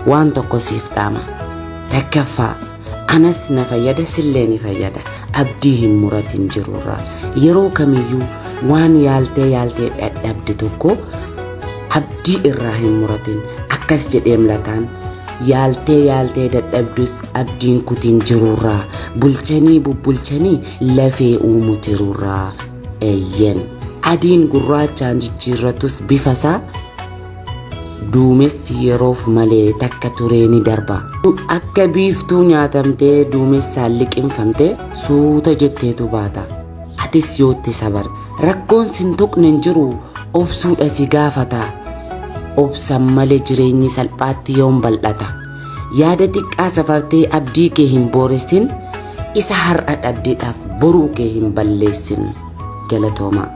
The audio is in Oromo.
waan tokko siif dhaama. Takkaffaa anas na fayyada sillee ni fayyada. Abdii hin muratin jirurraa. Yeroo kamiyyuu waan yaaltee dadhabde tokko abdii irraa hin muratin. Akkas jedhee mlataan yaaltee dadhabdus abdiin kutin jirurraa. Bulchanii bubbulchanii lafee uumu tirurraa. Eyyen adiin gurraachaan jijjiirratus bifasaa duumessi yeroof malee takka turee ni darba. Akka biiftuu nyaatamtee duumessaan liqinfamtee suuta jetteetu baata. Atis yootti sabar rakkoon sin tuqne hin jiru obsuudha si gaafata. Obsan malee jireenyi salphaatti yoon bal'ata. Yaada xiqqaa safartee abdii kee hin booressin isa har'a dhabdeedhaaf boruu kee hin balleessin. Galatooma.